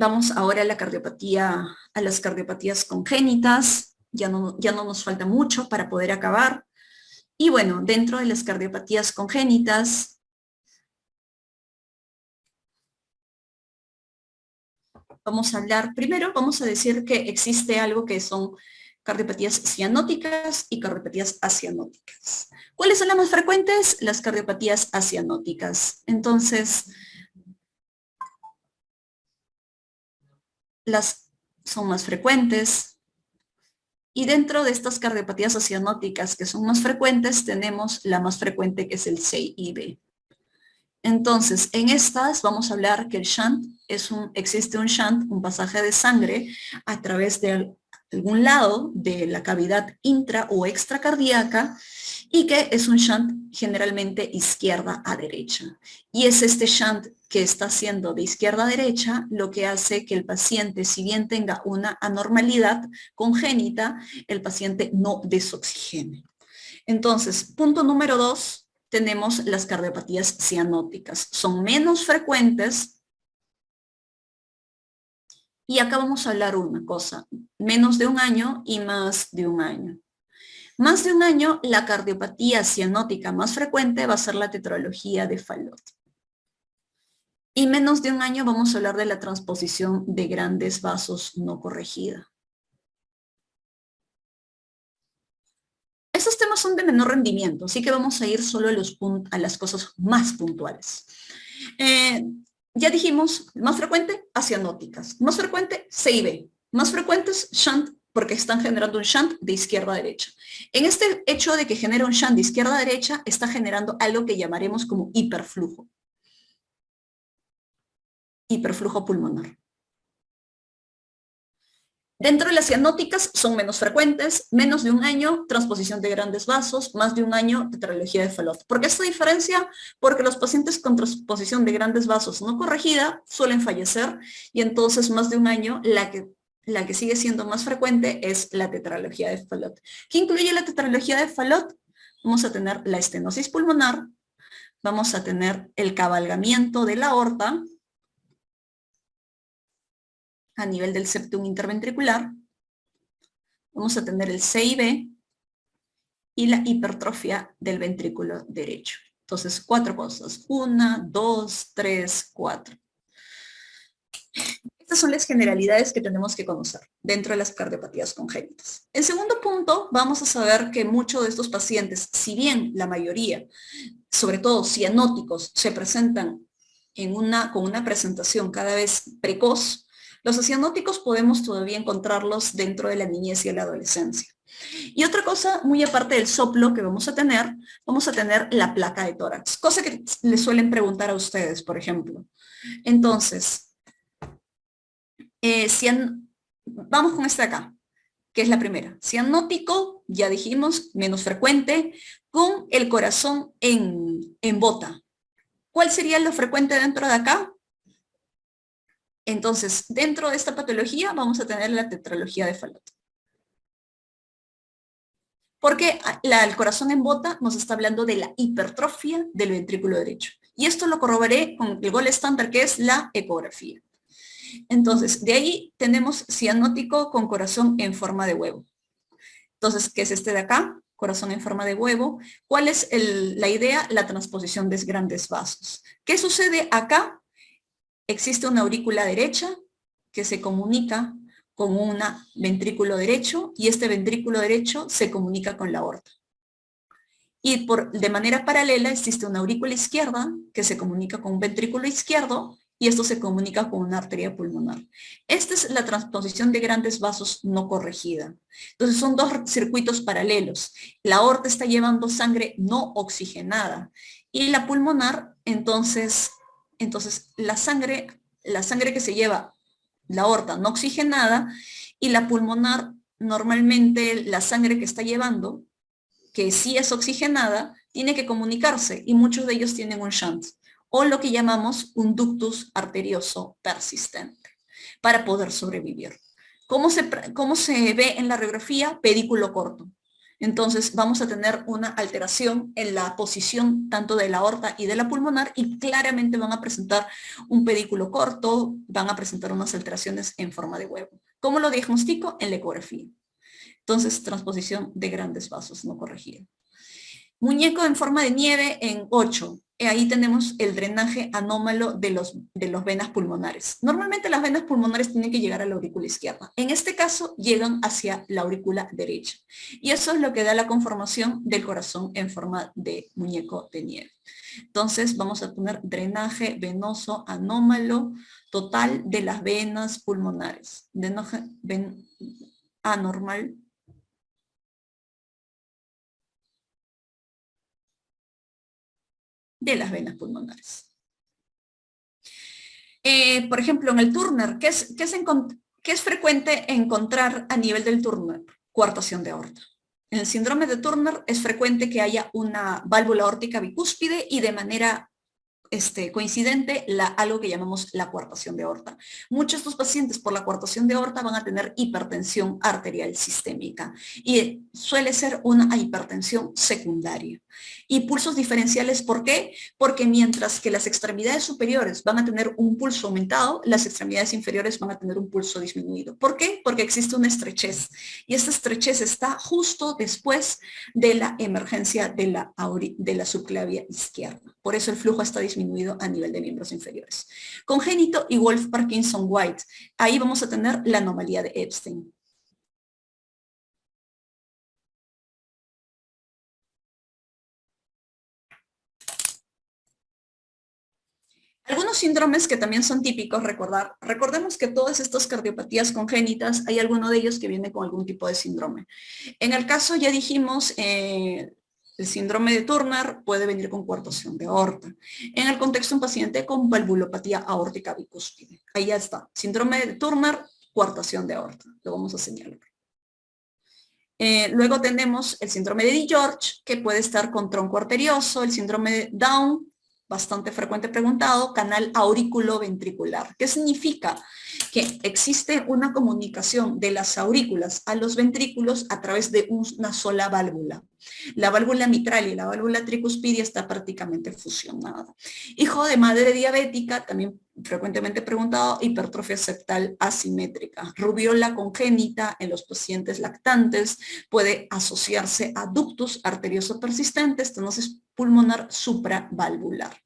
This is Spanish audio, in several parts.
Vamos ahora a la cardiopatía, a las cardiopatías congénitas. Ya no nos falta mucho para poder acabar. Y bueno, dentro de las cardiopatías congénitas, vamos a hablar, primero vamos a decir que existe algo que son cardiopatías cianóticas y cardiopatías acianóticas. ¿Cuáles son las más frecuentes? Las cardiopatías acianóticas. Entonces, las son más frecuentes. Y dentro de estas cardiopatías acianóticas que son más frecuentes, tenemos la más frecuente que es el CIB. Entonces, en estas vamos a hablar que el shunt existe un shunt, un pasaje de sangre a través de algún lado de la cavidad intra o extracardíaca y que es un shunt generalmente izquierda a derecha. Y es este shunt que está haciendo de izquierda a derecha lo que hace que el paciente, si bien tenga una anormalidad congénita, el paciente no desoxigene. Entonces, punto número 2, tenemos las cardiopatías cianóticas. Son menos frecuentes. Y acá vamos a hablar una cosa, menos de un año y más de un año. Más de un año, la cardiopatía cianótica más frecuente va a ser la tetralogía de Fallot. Y menos de un año vamos a hablar de la transposición de grandes vasos no corregida. Estos temas son de menor rendimiento, así que vamos a ir solo a las cosas más puntuales. Ya dijimos, más frecuente, acianóticas. Más frecuente, CIB. Más frecuentes, shunt, porque están generando un shunt de izquierda a derecha. En este hecho de que genera un shunt de izquierda a derecha, está generando algo que llamaremos como hiperflujo. Hiperflujo pulmonar. Dentro de las cianóticas son menos frecuentes, menos de un año, transposición de grandes vasos, más de un año, tetralogía de Fallot. ¿Por qué esta diferencia? Porque los pacientes con transposición de grandes vasos no corregida suelen fallecer y entonces más de un año la que sigue siendo más frecuente es la tetralogía de Fallot. ¿Qué incluye la tetralogía de Fallot? Vamos a tener la estenosis pulmonar, vamos a tener el cabalgamiento de la aorta, a nivel del septum interventricular, vamos a tener el CIB y la hipertrofia del ventrículo derecho. Entonces, 4 cosas. 1, 2, 3, 4. Estas son las generalidades que tenemos que conocer dentro de las cardiopatías congénitas. En segundo punto, vamos a saber que muchos de estos pacientes, si bien la mayoría, sobre todo cianóticos, se presentan con una presentación cada vez precoz, los cianóticos podemos todavía encontrarlos dentro de la niñez y la adolescencia. Y otra cosa, muy aparte del soplo que vamos a tener la placa de tórax, cosa que les suelen preguntar a ustedes, por ejemplo. Entonces, vamos con esta de acá, que es la primera. Cianótico, ya dijimos, menos frecuente, con el corazón en bota. ¿Cuál sería lo frecuente dentro de acá? Entonces, dentro de esta patología vamos a tener la tetralogía de Fallot. Porque el corazón en bota nos está hablando de la hipertrofia del ventrículo derecho. Y esto lo corroboré con el gol estándar, que es la ecografía. Entonces, de ahí tenemos cianótico con corazón en forma de huevo. Entonces, ¿qué es este de acá? Corazón en forma de huevo. ¿Cuál es la idea? La transposición de grandes vasos. ¿Qué sucede acá? Existe una aurícula derecha que se comunica con un ventrículo derecho y este ventrículo derecho se comunica con la aorta. Y de manera paralela existe una aurícula izquierda que se comunica con un ventrículo izquierdo y esto se comunica con una arteria pulmonar. Esta es la transposición de grandes vasos no corregida. Entonces son dos circuitos paralelos. La aorta está llevando sangre no oxigenada y la pulmonar, entonces la sangre que se lleva la aorta no oxigenada y la pulmonar, normalmente la sangre que está llevando, que sí es oxigenada, tiene que comunicarse y muchos de ellos tienen un shunt o lo que llamamos un ductus arterioso persistente para poder sobrevivir. ¿Cómo se ve en la radiografía? Pedículo corto. Entonces vamos a tener una alteración en la posición tanto de la aorta y de la pulmonar y claramente van a presentar un pedículo corto, van a presentar unas alteraciones en forma de huevo. ¿Cómo lo diagnostico? En la ecografía. Entonces, transposición de grandes vasos no corregida. Muñeco en forma de nieve en 8. Ahí tenemos el drenaje anómalo de los venas pulmonares. Normalmente las venas pulmonares tienen que llegar a la aurícula izquierda. En este caso, llegan hacia la aurícula derecha. Y eso es lo que da la conformación del corazón en forma de muñeco de nieve. Entonces, vamos a poner drenaje venoso anómalo total de las venas pulmonares. Drenaje anormal de las venas pulmonares. Por ejemplo, en el Turner, ¿qué es frecuente encontrar a nivel del Turner? Coartación de aorta. En el síndrome de Turner es frecuente que haya una válvula aórtica bicúspide y de manera coincidente algo que llamamos la coartación de aorta. Muchos de estos pacientes por la coartación de aorta van a tener hipertensión arterial sistémica y suele ser una hipertensión secundaria. Y pulsos diferenciales, ¿por qué? Porque mientras que las extremidades superiores van a tener un pulso aumentado, las extremidades inferiores van a tener un pulso disminuido. ¿Por qué? Porque existe una estrechez y esta estrechez está justo después de la emergencia de la subclavia izquierda. Por eso el flujo está disminuido a nivel de miembros inferiores. Congénito y Wolff-Parkinson-White. Ahí vamos a tener la anomalía de Epstein. Algunos síndromes que también son típicos, recordemos que todas estas cardiopatías congénitas, hay alguno de ellos que viene con algún tipo de síndrome. En el caso, ya dijimos, el síndrome de Turner puede venir con coartación de aorta. En el contexto de un paciente con valvulopatía aórtica bicúspide. Ahí ya está. Síndrome de Turner, coartación de aorta. Lo vamos a señalar. Luego tenemos el síndrome de DiGeorge, que puede estar con tronco arterioso, el síndrome de Down, bastante frecuente preguntado, canal aurículo-ventricular. ¿Qué significa? Que existe una comunicación de las aurículas a los ventrículos a través de una sola válvula. La válvula mitral y la válvula tricuspidia está prácticamente fusionada. Hijo de madre diabética, también frecuentemente preguntado, hipertrofia septal asimétrica. Rubiola congénita en los pacientes lactantes puede asociarse a ductus arterioso persistente, estenosis pulmonar supravalvular.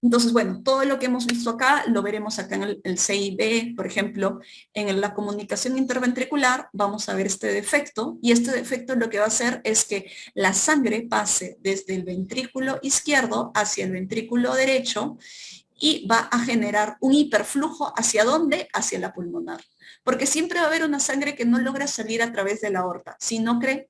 Entonces, bueno, todo lo que hemos visto acá, lo veremos acá en el CIB, por ejemplo, en la comunicación interventricular, vamos a ver este defecto, y este defecto lo que va a hacer es que la sangre pase desde el ventrículo izquierdo hacia el ventrículo derecho, y va a generar un hiperflujo, ¿hacia dónde? Hacia la pulmonar. Porque siempre va a haber una sangre que no logra salir a través de la aorta, sino que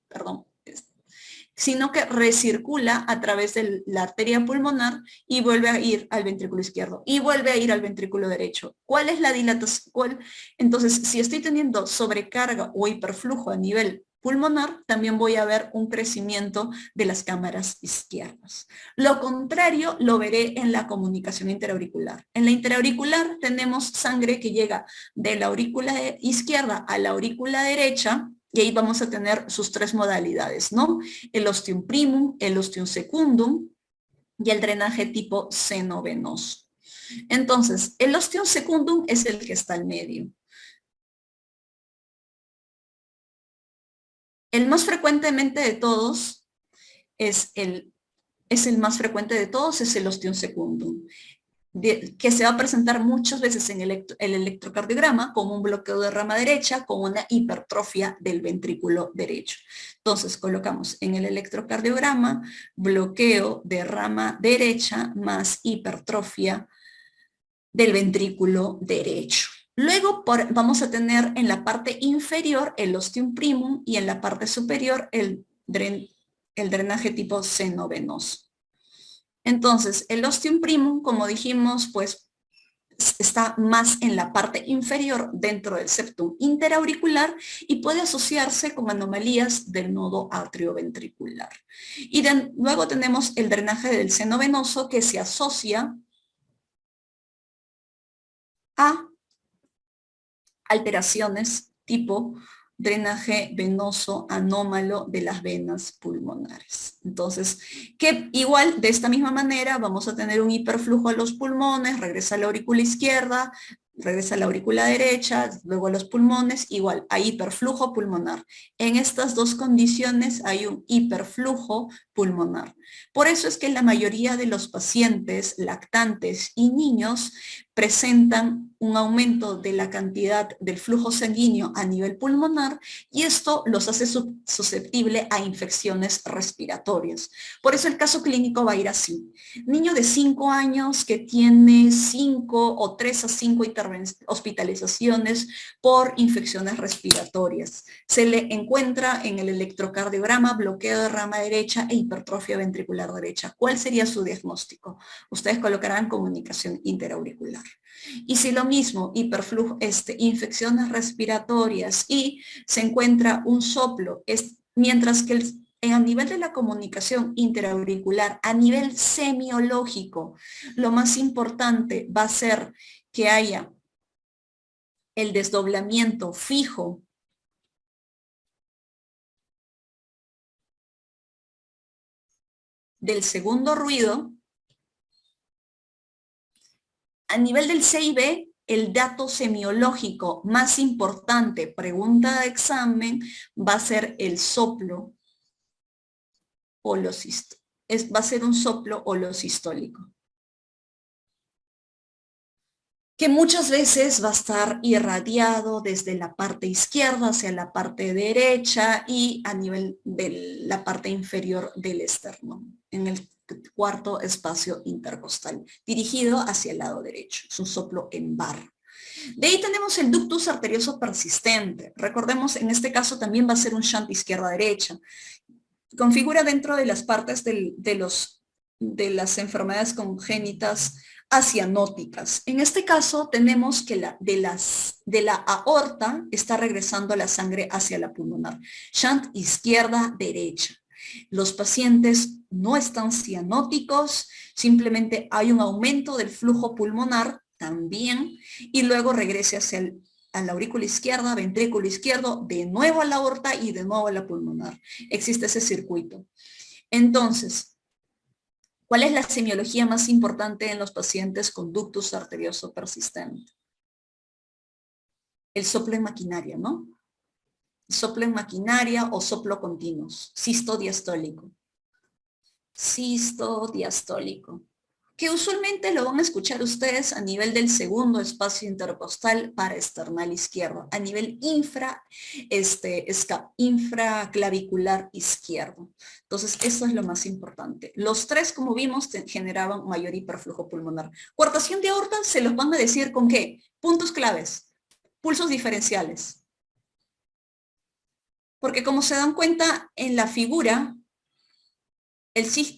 recircula a través de la arteria pulmonar y vuelve a ir al ventrículo izquierdo y vuelve a ir al ventrículo derecho. ¿Cuál es la dilatación? Entonces, si estoy teniendo sobrecarga o hiperflujo a nivel pulmonar, también voy a ver un crecimiento de las cámaras izquierdas. Lo contrario lo veré en la comunicación interauricular. En la interauricular tenemos sangre que llega de la aurícula izquierda a la aurícula derecha, y ahí vamos a tener sus tres modalidades, ¿no? El ostium primum, el ostium secundum y el drenaje tipo seno venoso. Entonces, el ostium secundum es el que está al medio. El más frecuentemente de todos es el más frecuente de todos, es el ostium secundum, que se va a presentar muchas veces en el electrocardiograma como un bloqueo de rama derecha con una hipertrofia del ventrículo derecho. Entonces colocamos en el electrocardiograma bloqueo de rama derecha más hipertrofia del ventrículo derecho. Luego vamos a tener en la parte inferior el ostium primum y en la parte superior el drenaje tipo seno venoso. Entonces, el ostium primum, como dijimos, pues está más en la parte inferior dentro del septum interauricular y puede asociarse con anomalías del nodo atrioventricular. Y luego tenemos el drenaje del seno venoso que se asocia a alteraciones tipo drenaje venoso anómalo de las venas pulmonares. Entonces, que igual de esta misma manera vamos a tener un hiperflujo a los pulmones, regresa a la aurícula izquierda, regresa a la aurícula derecha, luego a los pulmones, igual hay hiperflujo pulmonar. En estas dos condiciones hay un hiperflujo pulmonar. Por eso es que la mayoría de los pacientes lactantes y niños presentan un aumento de la cantidad del flujo sanguíneo a nivel pulmonar y esto los hace susceptibles a infecciones respiratorias. Por eso el caso clínico va a ir así. Niño de 5 años que tiene 5 o 3 a 5 hospitalizaciones por infecciones respiratorias. Se le encuentra en el electrocardiograma bloqueo de rama derecha e hipertrofia ventricular derecha. ¿Cuál sería su diagnóstico? Ustedes colocarán comunicación interauricular. Y si lo mismo, hiperflujo, infecciones respiratorias y se encuentra un soplo, mientras que a nivel de la comunicación interauricular, a nivel semiológico, lo más importante va a ser que haya el desdoblamiento fijo del segundo ruido. A nivel del CIB, el dato semiológico más importante, pregunta de examen, va a ser el soplo va a ser un soplo holosistólico, que muchas veces va a estar irradiado desde la parte izquierda hacia la parte derecha y a nivel de la parte inferior del esternón, en el cuarto espacio intercostal, dirigido hacia el lado derecho. Es un soplo en barra. De ahí tenemos el ductus arterioso persistente. Recordemos, en este caso también va a ser un shunt izquierda-derecha. Configura dentro de las partes de las enfermedades congénitas acianóticas. En este caso tenemos que de la aorta está regresando la sangre hacia la pulmonar. Shunt izquierda-derecha. Los pacientes no están cianóticos, simplemente hay un aumento del flujo pulmonar también y luego regrese a la aurícula izquierda, ventrículo izquierdo, de nuevo a la aorta y de nuevo a la pulmonar. Existe ese circuito. Entonces, ¿cuál es la semiología más importante en los pacientes con ductus arterioso persistente? El soplo en maquinaria, ¿no? Soplo en maquinaria o soplo continuos, sistodiastólico. Sistodiastólico, que usualmente lo van a escuchar ustedes a nivel del segundo espacio intercostal paraesternal izquierdo, a nivel infraclavicular izquierdo. Entonces, eso es lo más importante. Los tres, como vimos, generaban mayor hiperflujo pulmonar. Coartación de aorta se los van a decir con ¿qué? Puntos claves, pulsos diferenciales. Porque como se dan cuenta en la figura,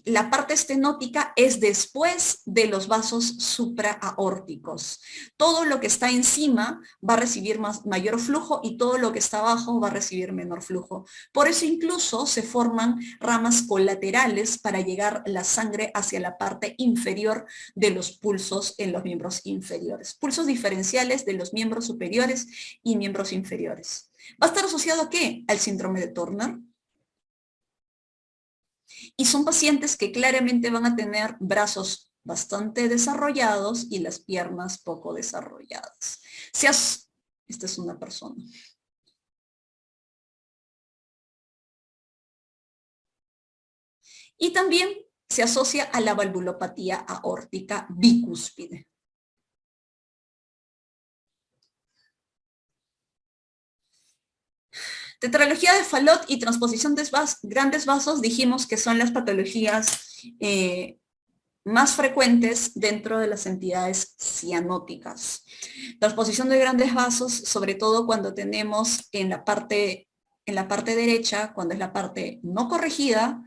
la parte estenótica es después de los vasos supraaórticos. Todo lo que está encima va a recibir mayor flujo y todo lo que está abajo va a recibir menor flujo. Por eso incluso se forman ramas colaterales para llegar la sangre hacia la parte inferior de los pulsos en los miembros inferiores. Pulsos diferenciales de los miembros superiores y miembros inferiores. ¿Va a estar asociado a qué? Al síndrome de Turner. Y son pacientes que claramente van a tener brazos bastante desarrollados y las piernas poco desarrolladas. Esta es una persona. Y también se asocia a la valvulopatía aórtica bicúspide. Tetralogía de Fallot y transposición de grandes vasos dijimos que son las patologías más frecuentes dentro de las entidades cianóticas. Transposición de grandes vasos, sobre todo cuando tenemos en la parte derecha, cuando es la parte no corregida,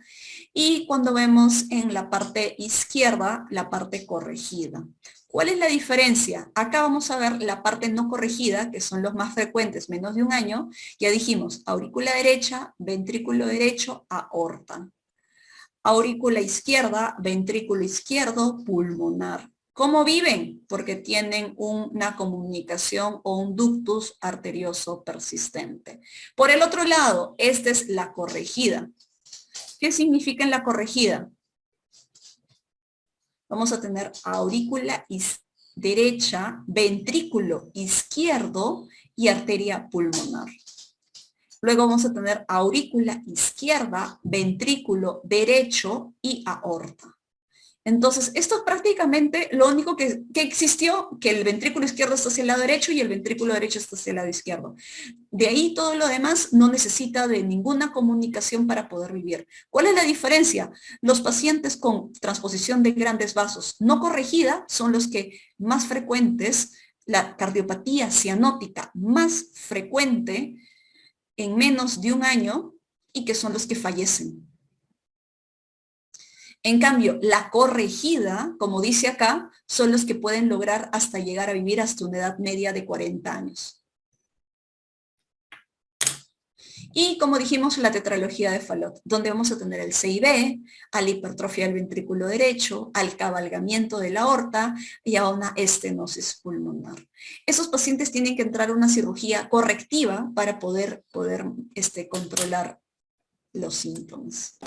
y cuando vemos en la parte izquierda, la parte corregida. ¿Cuál es la diferencia? Acá vamos a ver la parte no corregida, que son los más frecuentes, menos de un año. Ya dijimos, aurícula derecha, ventrículo derecho, aorta. Aurícula izquierda, ventrículo izquierdo, pulmonar. ¿Cómo viven? Porque tienen una comunicación o un ductus arterioso persistente. Por el otro lado, esta es la corregida. ¿Qué significa en la corregida? Vamos a tener aurícula derecha, ventrículo izquierdo y arteria pulmonar. Luego vamos a tener aurícula izquierda, ventrículo derecho y aorta. Entonces, esto es prácticamente lo único que existió, que el ventrículo izquierdo está hacia el lado derecho y el ventrículo derecho está hacia el lado izquierdo. De ahí todo lo demás no necesita de ninguna comunicación para poder vivir. ¿Cuál es la diferencia? Los pacientes con transposición de grandes vasos no corregida son los que más frecuentes, la cardiopatía cianótica más frecuente en menos de un año y que son los que fallecen. En cambio, la corregida, como dice acá, son los que pueden lograr hasta llegar a vivir hasta una edad media de 40 años. Y como dijimos, la tetralogía de Fallot, donde vamos a tener el CIB, a la hipertrofia del ventrículo derecho, al cabalgamiento de la aorta y a una estenosis pulmonar. Esos pacientes tienen que entrar a una cirugía correctiva para poder controlar los síntomas.